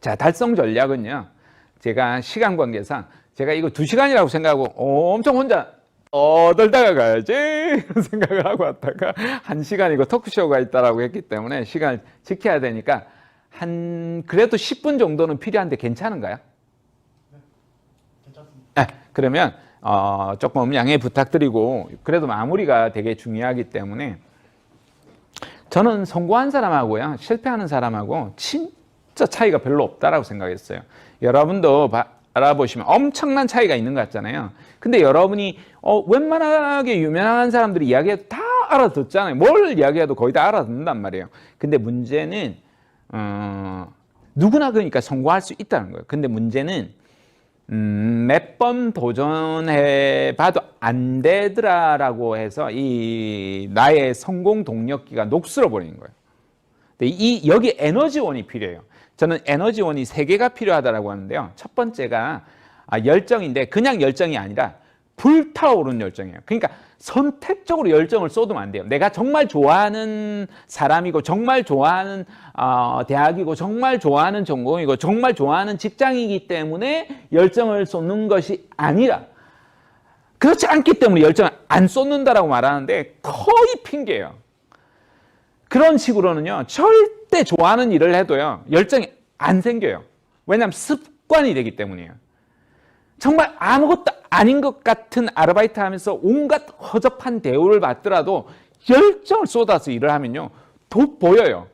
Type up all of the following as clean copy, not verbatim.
자, 달성 전략은요, 제가 시간 관계상 제가 이거 2시간이라고 생각하고 엄청 혼자 떨다가 가야지 이런 생각을 하고 왔다가 1시간 이거 토크쇼가 있다라고 했기 때문에 시간을 지켜야 되니까 그래도 10분 정도는 필요한데 괜찮은가요? 네, 괜찮습니다. 네, 그러면 조금 양해 부탁드리고, 그래도 마무리가 되게 중요하기 때문에 저는 성공한 사람하고요 실패하는 사람하고 진짜 차이가 별로 없다라고 생각했어요. 여러분도 알아보시면 엄청난 차이가 있는 것 같잖아요. 근데 여러분이 웬만하게 유명한 사람들이 이야기해도 다 알아듣잖아요. 뭘 이야기해도 거의 다 알아듣는단 말이에요. 근데 문제는 누구나 그러니까 성공할 수 있다는 거예요. 근데 문제는 몇 번 도전해 봐도 안 되더라라고 해서 이 나의 성공 동력기가 녹슬어 버리는 거예요. 근데 여기 에너지원이 필요해요. 저는 에너지원이 3개가 필요하다고 하는데요. 첫 번째가 열정인데 그냥 열정이 아니라 불타오르는 열정이에요. 그러니까 선택적으로 열정을 쏟으면 안 돼요. 내가 정말 좋아하는 사람이고 정말 좋아하는 대학이고 정말 좋아하는 전공이고 정말 좋아하는 직장이기 때문에 열정을 쏟는 것이 아니라, 그렇지 않기 때문에 열정을 안 쏟는다라고 말하는데 거의 핑계예요. 그런 식으로는요 절대 좋아하는 일을 해도요 열정이 안 생겨요. 왜냐하면 습관이 되기 때문이에요. 정말 아무것도 아닌 것 같은 아르바이트 하면서 온갖 허접한 대우를 받더라도 열정을 쏟아서 일을 하면요 돋보여요.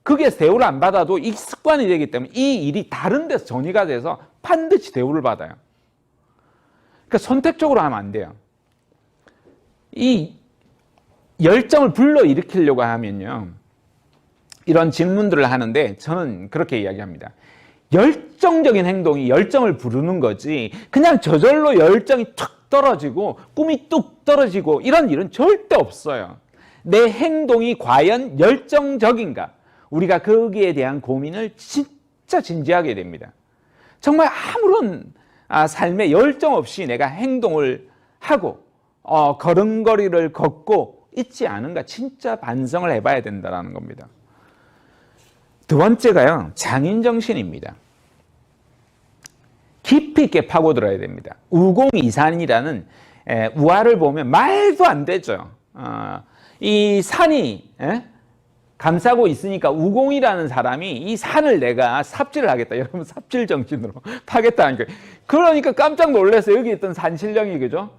그게 대우를 안 받아도 이 습관이 되기 때문에 이 일이 다른 데서 전이가 돼서 반드시 대우를 받아요. 그러니까 선택적으로 하면 안 돼요. 이 열정을 불러일으키려고 하면요 이런 질문들을 하는데 저는 그렇게 이야기합니다. 열정적인 행동이 열정을 부르는 거지 그냥 저절로 열정이 툭 떨어지고 꿈이 뚝 떨어지고 이런 일은 절대 없어요. 내 행동이 과연 열정적인가, 우리가 거기에 대한 고민을 진짜 진지하게 됩니다. 정말 아무런 삶에 열정 없이 내가 행동을 하고 걸음걸이를 걷고 있지 않은가 진짜 반성을 해봐야 된다는 겁니다. 두 번째가요 장인정신입니다. 깊이 있게 파고들어야 됩니다. 우공이산이라는 우화를 보면 말도 안 되죠. 이 산이 감싸고 있으니까 우공이라는 사람이 이 산을 내가 삽질을 하겠다. 여러분 삽질 정신으로 파겠다는 거예요. 그러니까 깜짝 놀라서 여기 있던 산신령이 그죠?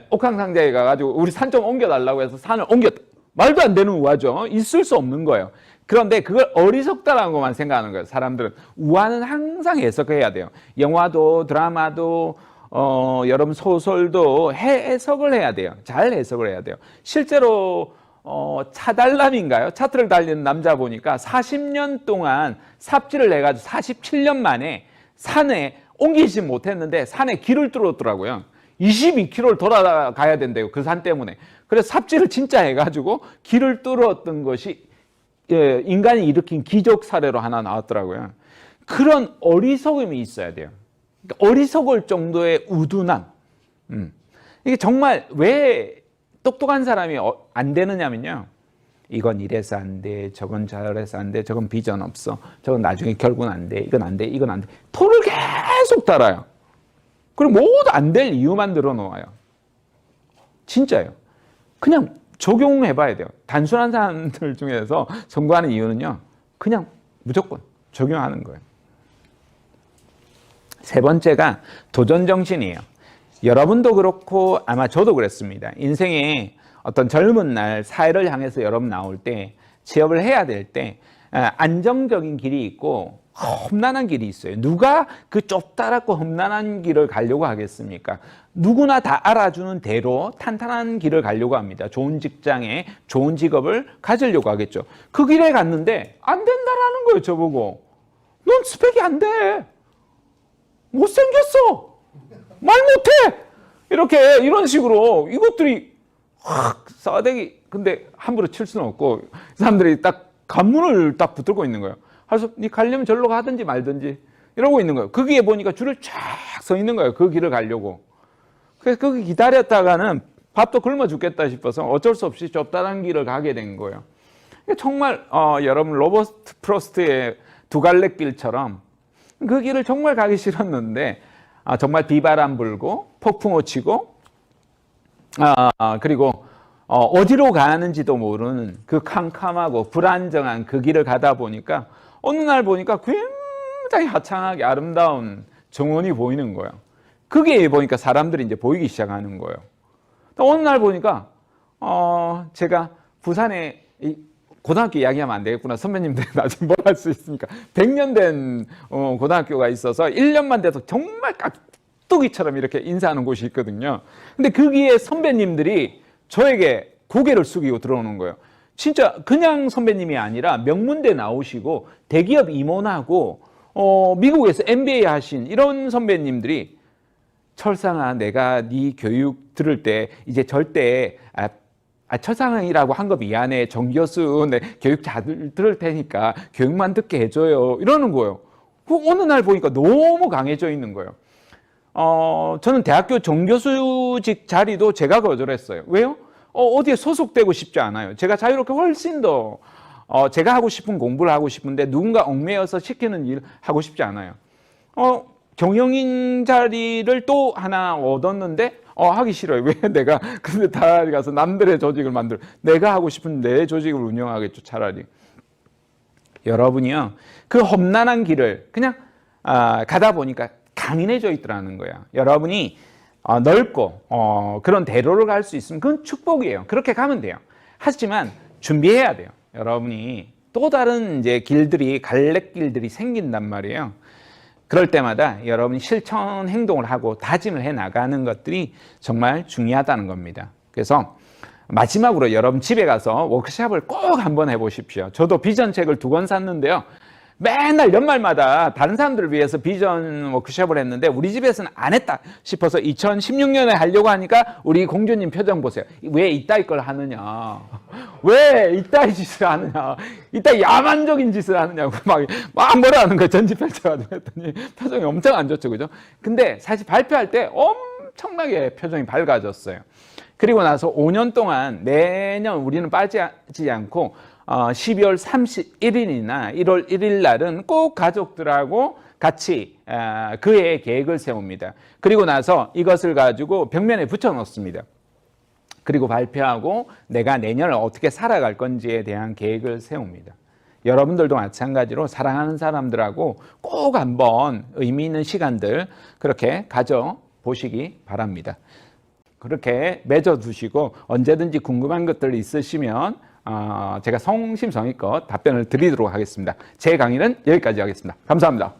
옥황상제에 가가지고 우리 산 좀 옮겨달라고 해서 산을 옮겼다. 말도 안 되는 우화죠. 있을 수 없는 거예요. 그런데 그걸 어리석다라는 것만 생각하는 거예요. 사람들은 우화는 항상 해석해야 돼요. 영화도 드라마도 여러분 소설도 해석을 해야 돼요. 잘 해석을 해야 돼요. 실제로 차달람인가요? 차트를 달리는 남자 보니까 40년 동안 삽질을 해가지고 47년 만에 산에 옮기지 못했는데 산에 길을 뚫었더라고요. 22km를 돌아가야 된대요. 그 산 때문에. 그래서 삽질을 진짜 해가지고 길을 뚫었던 것이 인간이 일으킨 기적 사례로 하나 나왔더라고요. 그런 어리석음이 있어야 돼요. 그러니까 어리석을 정도의 우둔함. 이게 정말 왜 똑똑한 사람이 안 되느냐면요. 이건 이래서 안 돼, 저건 저래서 안 돼, 저건 비전 없어, 저건 나중에 결국은 안 돼, 이건 안 돼, 이건 안 돼. 토를 계속 달아요. 그리고 모두 안 될 이유만 늘어놓아요. 진짜예요. 그냥 적용해봐야 돼요. 단순한 사람들 중에서 성공하는 이유는요. 그냥 무조건 적용하는 거예요. 세 번째가 도전정신이에요. 여러분도 그렇고 아마 저도 그랬습니다. 인생에 어떤 젊은 날 사회를 향해서 여러분 나올 때 취업을 해야 될 때 안정적인 길이 있고 험난한 길이 있어요. 누가 그 좁다랗고 험난한 길을 가려고 하겠습니까? 누구나 다 알아주는 대로 탄탄한 길을 가려고 합니다. 좋은 직장에 좋은 직업을 가지려고 하겠죠. 그 길에 갔는데 안 된다라는 거예요. 저보고. 넌 스펙이 안 돼. 못생겼어. 말 못해. 이런 식으로 이것들이 확 싸대기. 근데 함부로 칠 수는 없고 사람들이 딱 관문을 딱 붙들고 있는 거예요. 그래서 니 가려면 절로 가든지 말든지 이러고 있는 거예요. 거기에 보니까 줄을 쫙 서 있는 거예요. 그 길을 가려고. 그래서 거기 기다렸다가는 밥도 굶어 죽겠다 싶어서 어쩔 수 없이 좁다란 길을 가게 된 거예요. 정말 여러분 로버트 프로스트의 두 갈래 길처럼 그 길을 정말 가기 싫었는데 정말 비바람 불고 폭풍우 치고 그리고 어디로 가는지도 모르는 그 캄캄하고 불안정한 그 길을 가다 보니까 어느 날 보니까 굉장히 화창하게 아름다운 정원이 보이는 거예요. 그게 보니까 사람들이 이제 보이기 시작하는 거예요. 또 어느 날 보니까 제가 부산에 고등학교 이야기하면 안 되겠구나. 선배님들 나중에 뭘 할 수 있으니까. 100년 된 고등학교가 있어서 1년만 돼도 정말 깍두기처럼 이렇게 인사하는 곳이 있거든요. 근데 거기에 선배님들이 저에게 고개를 숙이고 들어오는 거예요. 진짜 그냥 선배님이 아니라 명문대 나오시고 대기업 임원하고 미국에서 MBA 하신 이런 선배님들이 철상아, 내가 네 교육 들을 때 이제 절대 철상이라고 한 거 미안해. 정 교수 내 교육 잘 들을 테니까 교육만 듣게 해줘요. 이러는 거예요. 어느 날 보니까 너무 강해져 있는 거예요. 저는 대학교 정교수직 자리도 제가 거절했어요. 왜요? 어디에 소속되고 싶지 않아요. 제가 자유롭게 훨씬 더 제가 하고 싶은 공부를 하고 싶은데 누군가 얽매여서 시키는 일 하고 싶지 않아요. 경영인 자리를 또 하나 얻었는데 하기 싫어요. 왜 내가 근데 차라리 가서 남들의 조직을 만들어 내가 하고 싶은 내 조직을 운영하겠죠. 차라리. 여러분이요. 그 험난한 길을 그냥 가다 보니까 강인해져 있더라는 거야. 여러분이 넓고 그런 대로를 갈 수 있으면 그건 축복이에요. 그렇게 가면 돼요. 하지만 준비해야 돼요. 여러분이 또 다른 이제 길들이 갈래길들이 생긴단 말이에요. 그럴 때마다 여러분이 실천 행동을 하고 다짐을 해 나가는 것들이 정말 중요하다는 겁니다. 그래서 마지막으로 여러분 집에 가서 워크숍을 꼭 한번 해보십시오. 저도 비전 책을 2권 샀는데요. 맨날 연말마다 다른 사람들을 위해서 비전 워크숍을 했는데 우리 집에서는 안 했다 싶어서 2016년에 하려고 하니까 우리 공주님 표정 보세요. 왜 이따위 걸 하느냐. 왜 이따위 짓을 하느냐. 이따위 야만적인 짓을 하느냐고 막 뭐라는 거예요. 전지 펼쳐가지고 했더니 표정이 엄청 안 좋죠. 그죠? 근데 사실 발표할 때 엄청나게 표정이 밝아졌어요. 그리고 나서 5년 동안 매년 우리는 빠지지 않고 12월 31일이나 1월 1일 날은 꼭 가족들하고 같이 그의 계획을 세웁니다. 그리고 나서 이것을 가지고 벽면에 붙여 놓습니다. 그리고 발표하고 내가 내년을 어떻게 살아갈 건지에 대한 계획을 세웁니다. 여러분들도 마찬가지로 사랑하는 사람들하고 꼭 한번 의미 있는 시간들 그렇게 가져보시기 바랍니다. 그렇게 맺어두시고 언제든지 궁금한 것들 있으시면 제가 성심성의껏 답변을 드리도록 하겠습니다. 제 강의는 여기까지 하겠습니다. 감사합니다.